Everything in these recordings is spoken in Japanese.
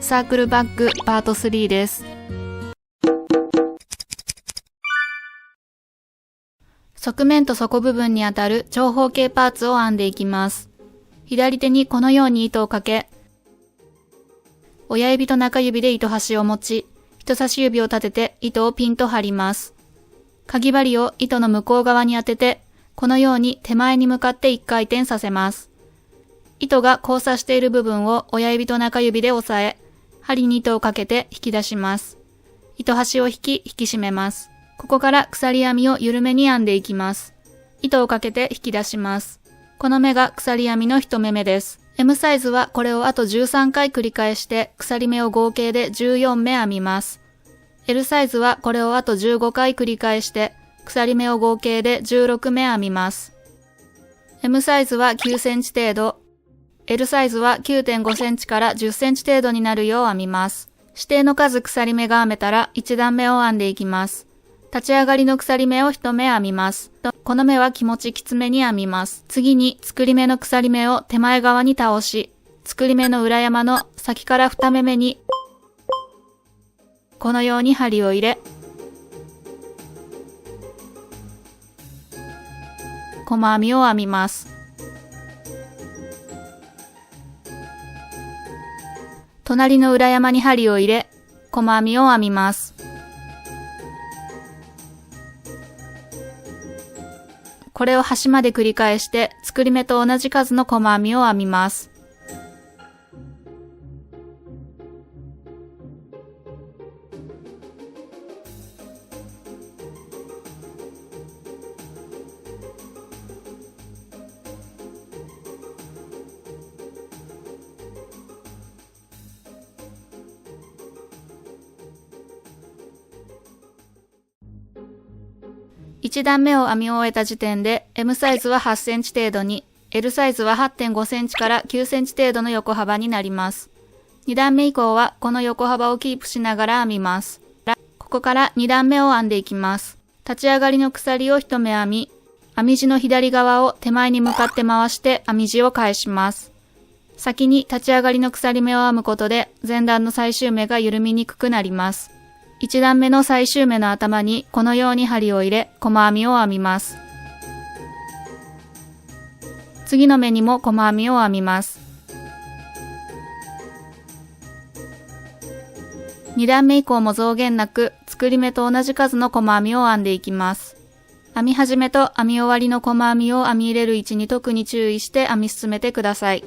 サークルバッグパート3です。側面と底部分にあたる長方形パーツを編んでいきます。左手にこのように糸をかけ、親指と中指で糸端を持ち、人差し指を立てて糸をピンと張ります。かぎ針を糸の向こう側に当てて、このように手前に向かって1回転させます。糸が交差している部分を親指と中指で押さえ、針に糸をかけて引き出します。糸端を引き締めます。ここから鎖編みを緩めに編んでいきます。糸をかけて引き出します。この目が鎖編みの1目目です。M サイズはこれをあと13回繰り返して鎖目を合計で14目編みます。L サイズはこれをあと15回繰り返して鎖目を合計で16目編みます。M サイズは9センチ程度、L サイズは 9.5 センチから10センチ程度になるよう編みます。指定の数鎖目が編めたら1段目を編んでいきます。立ち上がりの鎖目を1目編みます。この目は気持ちきつめに編みます。次に作り目の鎖目を手前側に倒し、作り目の裏山の先から2目目にこのように針を入れ、細編みを編みます。隣の裏山に針を入れ、細編みを編みます。これを端まで繰り返して、作り目と同じ数の細編みを編みます。1段目を編み終えた時点で M サイズは8センチ程度に、L サイズは 8.5 センチから9センチ程度の横幅になります。2段目以降はこの横幅をキープしながら編みます。ここから2段目を編んでいきます。立ち上がりの鎖を1目編み、編み地の左側を手前に向かって回して編み地を返します。先に立ち上がりの鎖目を編むことで前段の最終目が緩みにくくなります。1段目の最終目の頭にこのように針を入れ、細編みを編みます。次の目にも細編みを編みます。2段目以降も増減なく、作り目と同じ数の細編みを編んでいきます。編み始めと編み終わりの細編みを編み入れる位置に特に注意して編み進めてください。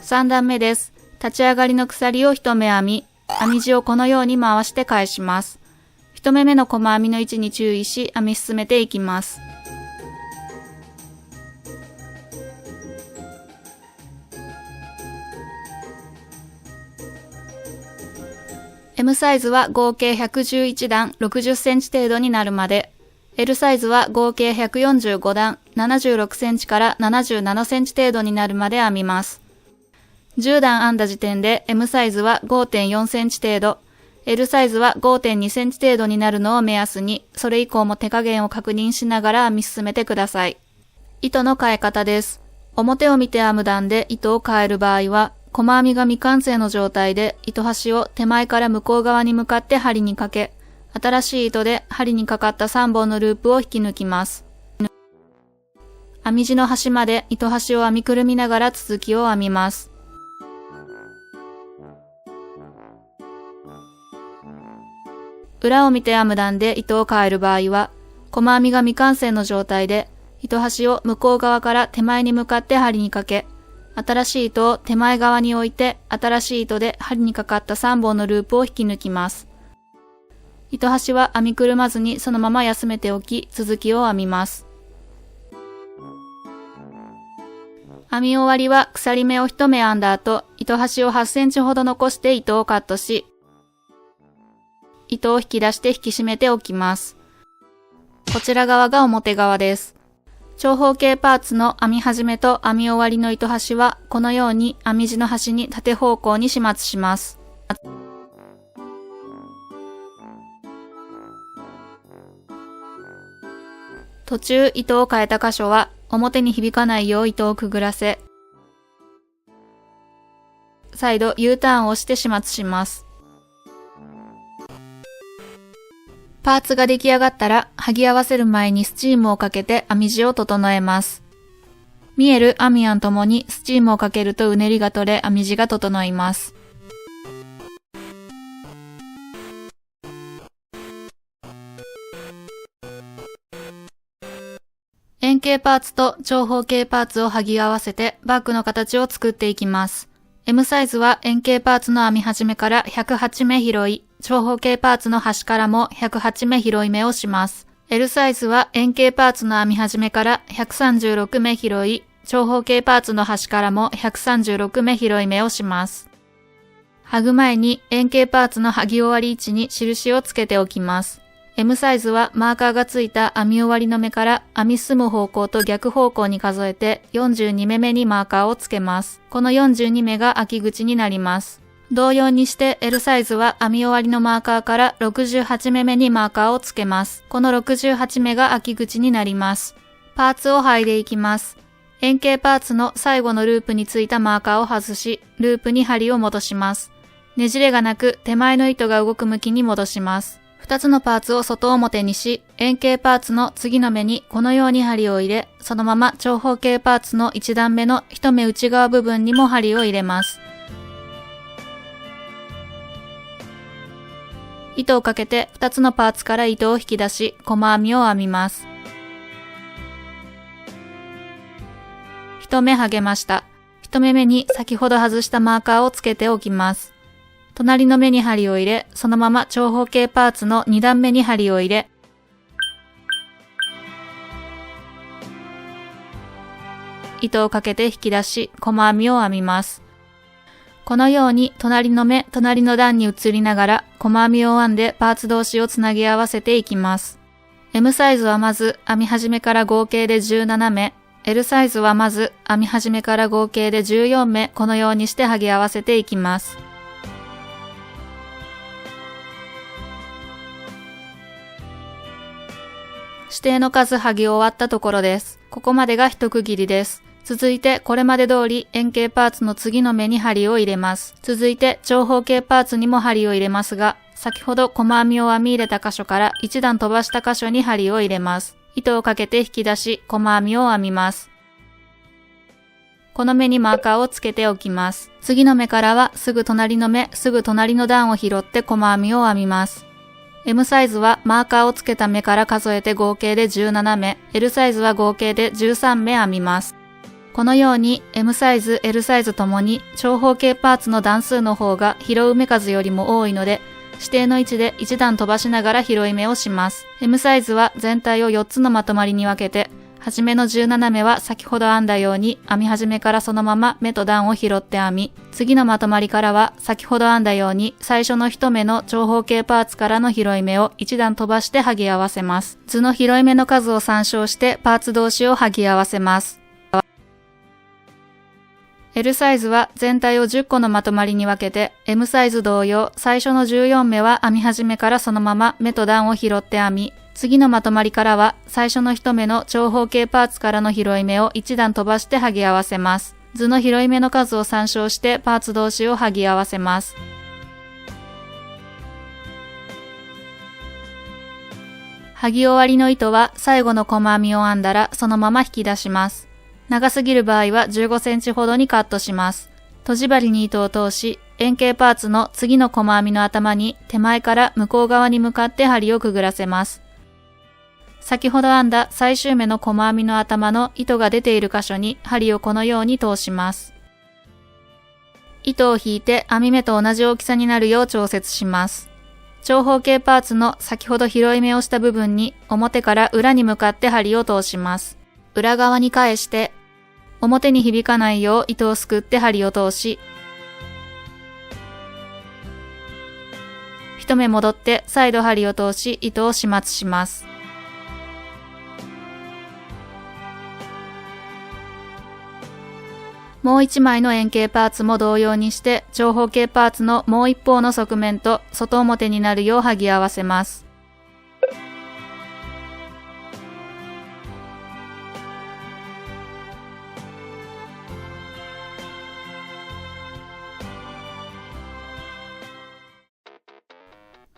3段目です。立ち上がりの鎖を1目編み、編み地をこのように回して返します。1目目の細編みの位置に注意し、編み進めていきます。M サイズは合計111段60センチ程度になるまで、L サイズは合計145段76センチから77センチ程度になるまで編みます。10段編んだ時点で M サイズは 5.4 センチ程度、L サイズは 5.2 センチ程度になるのを目安に、それ以降も手加減を確認しながら編み進めてください。糸の変え方です。表を見て編む段で糸を変える場合は、細編みが未完成の状態で糸端を手前から向こう側に向かって針にかけ、新しい糸で針にかかった3本のループを引き抜きます。編み地の端まで糸端を編みくるみながら続きを編みます。裏を見て編む段で糸を変える場合は、細編みが未完成の状態で、糸端を向こう側から手前に向かって針にかけ、新しい糸を手前側に置いて、新しい糸で針にかかった3本のループを引き抜きます。糸端は編みくるまずにそのまま休めておき、続きを編みます。編み終わりは鎖目を1目編んだ後、糸端を8センチほど残して糸をカットし、糸を引き出して引き締めておきます。こちら側が表側です。長方形パーツの編み始めと編み終わりの糸端は、このように編み地の端に縦方向に始末します。途中糸を変えた箇所は、表に響かないよう糸をくぐらせ、再度 U ターンをして始末します。パーツが出来上がったら、剥ぎ合わせる前にスチームをかけて編み地を整えます。ミエル、アミアンともにスチームをかけるとうねりが取れ、編み地が整います。円形パーツと長方形パーツを剥ぎ合わせてバッグの形を作っていきます。M サイズは円形パーツの編み始めから108目拾い、長方形パーツの端からも108目拾い目をします。L サイズは円形パーツの編み始めから136目拾い、長方形パーツの端からも136目拾い目をします。剥ぐ前に円形パーツの剥ぎ終わり位置に印をつけておきます。M サイズはマーカーがついた編み終わりの目から編み進む方向と逆方向に数えて42目目にマーカーをつけます。この42目が開き口になります。同様にして L サイズは編み終わりのマーカーから68目目にマーカーをつけます。この68目が開き口になります。パーツを剥いでいきます。円形パーツの最後のループについたマーカーを外し、ループに針を戻します。ねじれがなく手前の糸が動く向きに戻します。2つのパーツを外表にし、円形パーツの次の目にこのように針を入れ、そのまま長方形パーツの1段目の1目内側部分にも針を入れます。糸をかけて2つのパーツから糸を引き出し、細編みを編みます。1目剥げました。1目目に先ほど外したマーカーをつけておきます。隣の目に針を入れ、そのまま長方形パーツの2段目に針を入れ、糸をかけて引き出し、細編みを編みます。このように隣の目、隣の段に移りながら、細編みを編んでパーツ同士をつなぎ合わせていきます。M サイズはまず編み始めから合計で17目、L サイズはまず編み始めから合計で14目、このようにして剥ぎ合わせていきます。指定の数剥ぎ終わったところです。ここまでが一区切りです。続いてこれまで通り円形パーツの次の目に針を入れます。続いて長方形パーツにも針を入れますが、先ほど細編みを編み入れた箇所から一段飛ばした箇所に針を入れます。糸をかけて引き出し、細編みを編みます。この目にマーカーをつけておきます。次の目からはすぐ隣の目、すぐ隣の段を拾って細編みを編みます。M サイズはマーカーをつけた目から数えて合計で17目、L サイズは合計で13目編みます。このように M サイズ、L サイズともに長方形パーツの段数の方が拾う目数よりも多いので、指定の位置で一段飛ばしながら拾い目をします。M サイズは全体を4つのまとまりに分けて、初めの17目は先ほど編んだように編み始めからそのまま目と段を拾って編み、次のまとまりからは先ほど編んだように最初の1目の長方形パーツからの拾い目を一段飛ばして剥ぎ合わせます。図の拾い目の数を参照してパーツ同士を剥ぎ合わせます。L サイズは全体を10個のまとまりに分けて、M サイズ同様最初の14目は編み始めからそのまま目と段を拾って編み、次のまとまりからは最初の1目の長方形パーツからの拾い目を一段飛ばして剥ぎ合わせます。図の拾い目の数を参照してパーツ同士を剥ぎ合わせます。剥ぎ終わりの糸は最後の細編みを編んだらそのまま引き出します。長すぎる場合は15センチほどにカットします。とじ針に糸を通し、円形パーツの次の細編みの頭に手前から向こう側に向かって針をくぐらせます。先ほど編んだ最終目の細編みの頭の糸が出ている箇所に針をこのように通します。糸を引いて編み目と同じ大きさになるよう調節します。長方形パーツの先ほど拾い目をした部分に表から裏に向かって針を通します。裏側に返して表に響かないよう糸をすくって針を通し、一目戻って再度針を通し糸を始末します。もう一枚の円形パーツも同様にして長方形パーツのもう一方の側面と外表になるよう剥ぎ合わせます。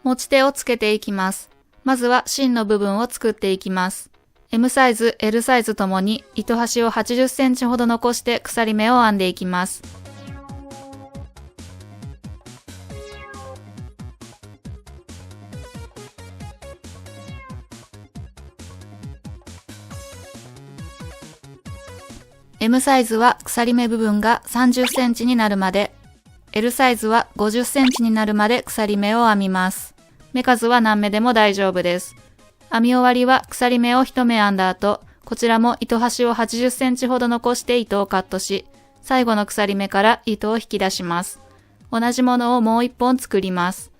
持ち手をつけていきます。まずは芯の部分を作っていきます。M サイズ、L サイズともに糸端を80センチほど残して鎖目を編んでいきます。M サイズは鎖目部分が30センチになるまで、L サイズは50センチになるまで鎖目を編みます。目数は何目でも大丈夫です。編み終わりは鎖目を1目編んだ後、こちらも糸端を80センチほど残して糸をカットし、最後の鎖目から糸を引き出します。同じものをもう1本作ります。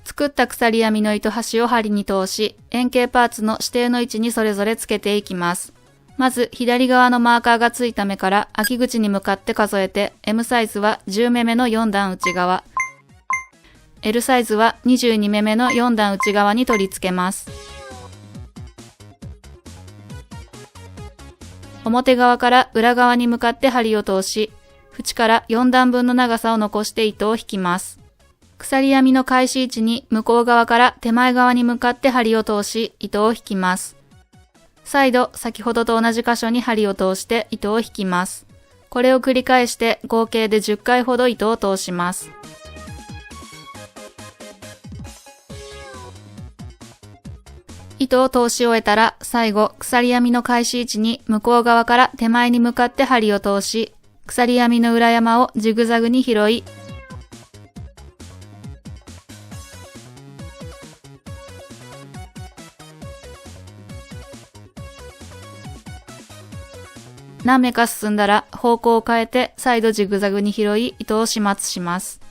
作った鎖編みの糸端を針に通し、円形パーツの指定の位置にそれぞれつけていきます。まず左側のマーカーがついた目から開き口に向かって数えて、M サイズは10目目の4段内側、L サイズは22目目の4段内側に取り付けます。表側から裏側に向かって針を通し、縁から4段分の長さを残して糸を引きます。鎖編みの開始位置に向こう側から手前側に向かって針を通し、糸を引きます。再度、先ほどと同じ箇所に針を通して糸を引きます。これを繰り返して合計で10回ほど糸を通します。糸を通し終えたら、最後、鎖編みの開始位置に向こう側から手前に向かって針を通し、鎖編みの裏山をジグザグに拾い、何目か進んだら方向を変えて再度ジグザグに拾い、糸を始末します。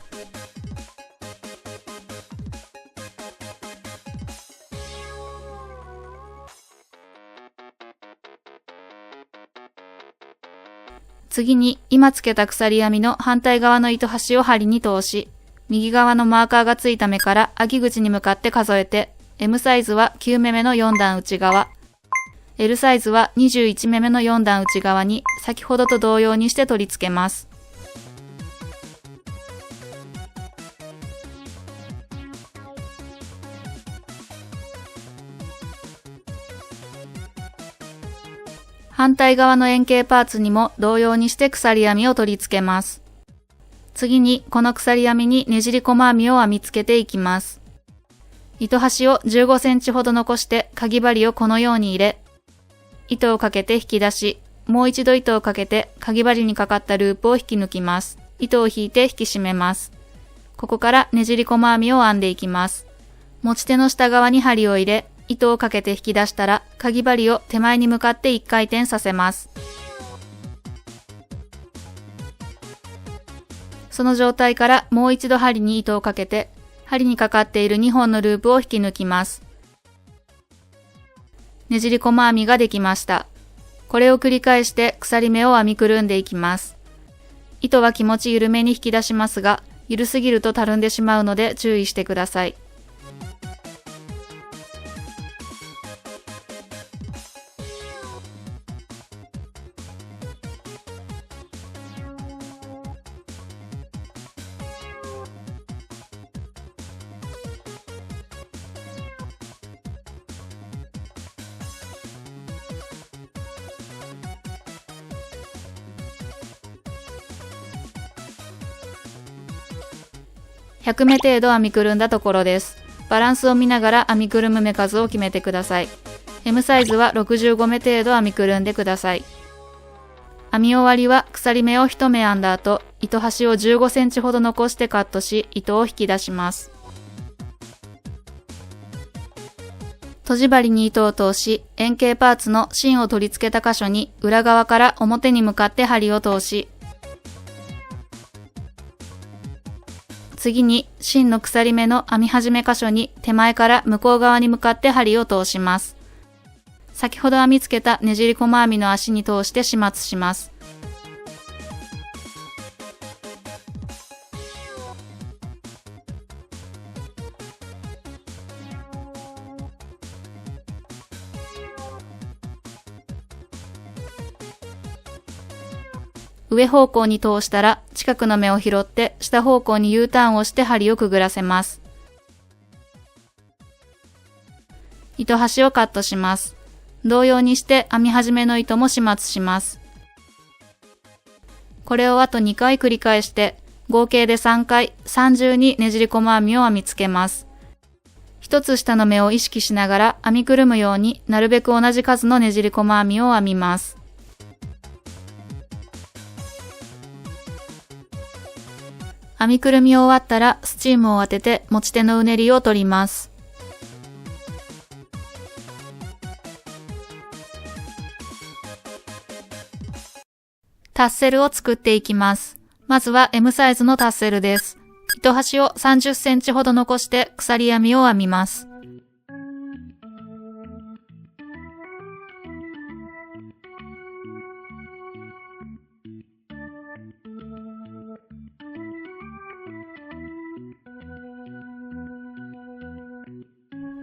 次に今つけた鎖編みの反対側の糸端を針に通し、右側のマーカーがついた目から開き口に向かって数えて、M サイズは9目目の4段内側、L サイズは21目目の4段内側に先ほどと同様にして取り付けます。反対側の円形パーツにも同様にして鎖編みを取り付けます。次にこの鎖編みにねじり細編みを編み付けていきます。糸端を15センチほど残してかぎ針をこのように入れ、糸をかけて引き出し、もう一度糸をかけてかぎ針にかかったループを引き抜きます。糸を引いて引き締めます。ここからねじり細編みを編んでいきます。持ち手の下側に針を入れ、糸をかけて引き出したら、かぎ針を手前に向かって1回転させます。その状態からもう一度針に糸をかけて、針にかかっている2本のループを引き抜きます。ねじり細編みができました。これを繰り返して鎖目を編みくるんでいきます。糸は気持ち緩めに引き出しますが、緩すぎるとたるんでしまうので注意してください。100目程度編みくるんだところです。バランスを見ながら編みくるむ目数を決めてください。M サイズは65目程度編みくるんでください。編み終わりは鎖目を1目編んだ後、糸端を15センチほど残してカットし、糸を引き出します。とじ針に糸を通し、円形パーツの芯を取り付けた箇所に裏側から表に向かって針を通し、次に芯の鎖目の編み始め箇所に手前から向こう側に向かって針を通します。先ほど編み付けたねじり細編みの足に通して始末します。上方向に通したら近くの目を拾って下方向に U ターンをして針をくぐらせます。糸端をカットします。同様にして編み始めの糸も始末します。これをあと2回繰り返して合計で3回三重にねじり細編みを編みつけます。一つ下の目を意識しながら編みくるむようになるべく同じ数のねじり細編みを編みます。編みくるみを終わったらスチームを当てて持ち手のうねりを取ります。タッセルを作っていきます。まずは M サイズのタッセルです。糸端を30センチほど残して鎖編みを編みます。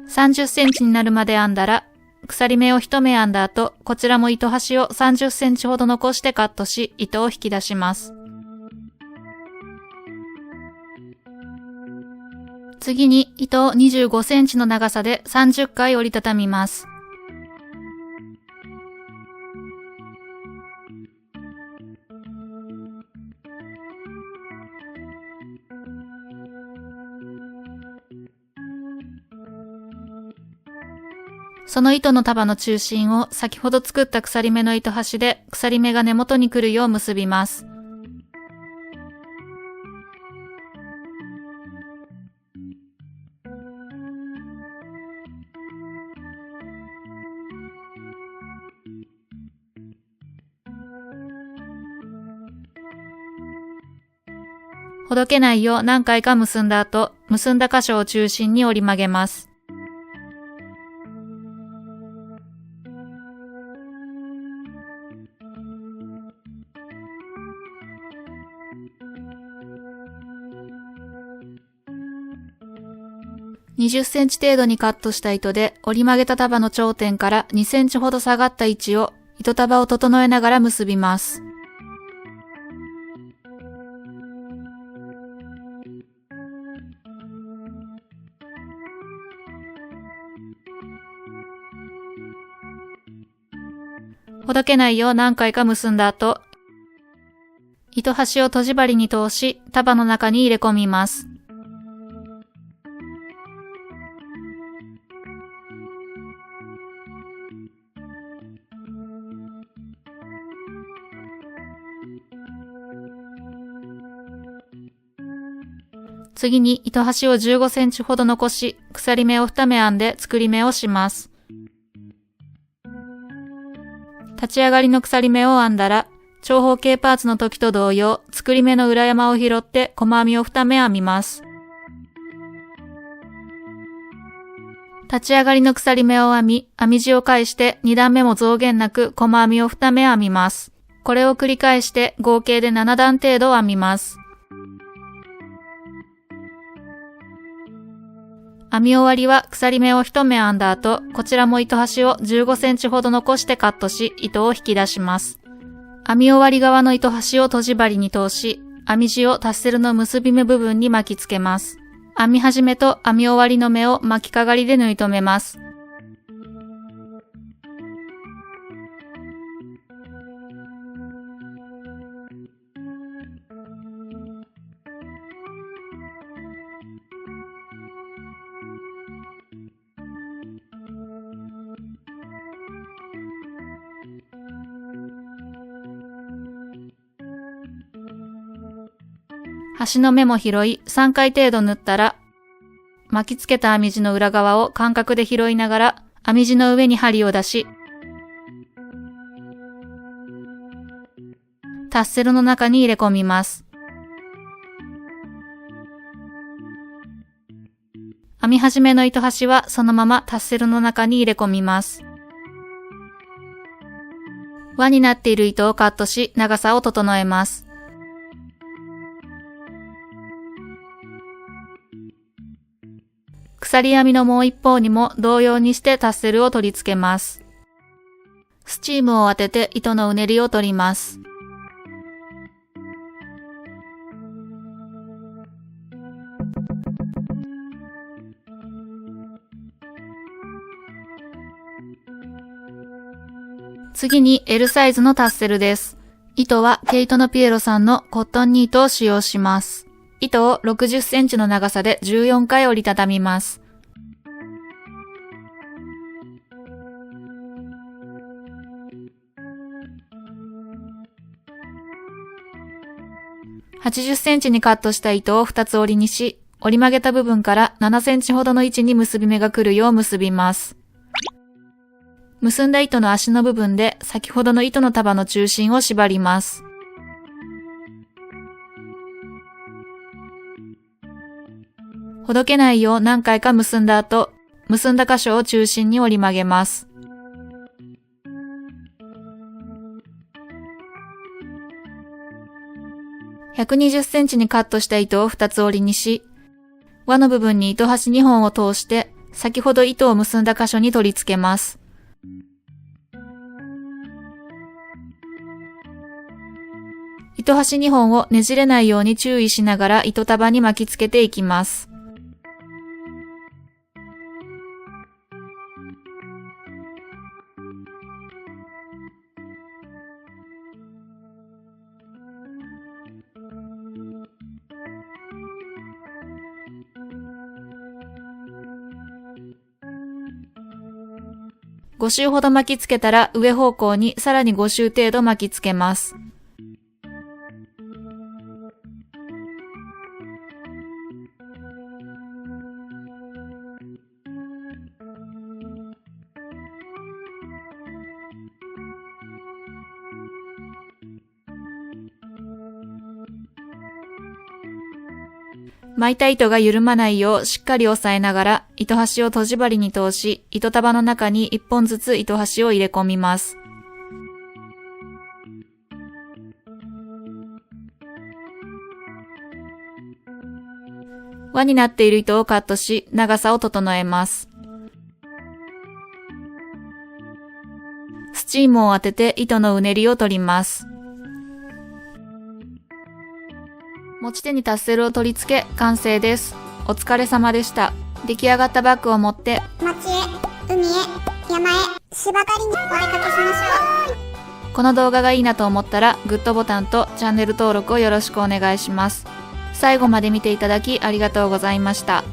30センチになるまで編んだら、鎖目を1目編んだ後、こちらも糸端を30センチほど残してカットし、糸を引き出します。次に糸を25センチの長さで30回折りたたみます。その糸の束の中心を先ほど作った鎖目の糸端で鎖目が根元に来るよう結びます。ほどけないよう何回か結んだ後、結んだ箇所を中心に折り曲げます。20センチ程度にカットした糸で折り曲げた束の頂点から2センチほど下がった位置を糸束を整えながら結びます。ほどけないよう何回か結んだ後、糸端をとじ針に通し束の中に入れ込みます。次に糸端を15センチほど残し、鎖目を2目編んで作り目をします。立ち上がりの鎖目を編んだら、長方形パーツの時と同様、作り目の裏山を拾って細編みを2目編みます。立ち上がりの鎖目を編み、編み地を返して2段目も増減なく細編みを2目編みます。これを繰り返して合計で7段程度編みます。編み終わりは鎖目を1目編んだ後、こちらも糸端を15センチほど残してカットし、糸を引き出します。編み終わり側の糸端をとじ針に通し、編み地をタッセルの結び目部分に巻きつけます。編み始めと編み終わりの目を巻きかがりで縫い留めます。端の目も拾い3回程度縫ったら、巻きつけた編み地の裏側を感覚で拾いながら編み地の上に針を出し、タッセルの中に入れ込みます。編み始めの糸端はそのままタッセルの中に入れ込みます。輪になっている糸をカットし長さを整えます。鎖編みのもう一方にも同様にしてタッセルを取り付けます。スチームを当てて糸のうねりを取ります。次に L サイズのタッセルです。糸はケイト・ノピエロさんのコットンニートを使用します。糸を60センチの長さで14回折りたたみます。80センチにカットした糸を2つ折りにし、折り曲げた部分から7センチほどの位置に結び目が来るよう結びます。結んだ糸の足の部分で先ほどの糸の束の中心を縛ります。ほどけないよう何回か結んだ後、結んだ箇所を中心に折り曲げます。120センチにカットした糸を2つ折りにし、輪の部分に糸端2本を通して、先ほど糸を結んだ箇所に取り付けます。糸端2本をねじれないように注意しながら糸束に巻きつけていきます。5周ほど巻きつけたら上方向にさらに5周程度巻きつけます。巻いた糸が緩まないようしっかり押さえながら糸端を戸縛りに通し、糸束の中に1本ずつ糸端を入れ込みます。輪になっている糸をカットし、長さを整えます。スチームを当てて糸のうねりを取ります。持ち手にタッセルを取り付け完成です。お疲れ様でした。出来上がったバッグを持って街へ、海へ、山へ、芝刈りにお出かけしましょう。この動画がいいなと思ったらグッドボタンとチャンネル登録をよろしくお願いします。最後まで見ていただきありがとうございました。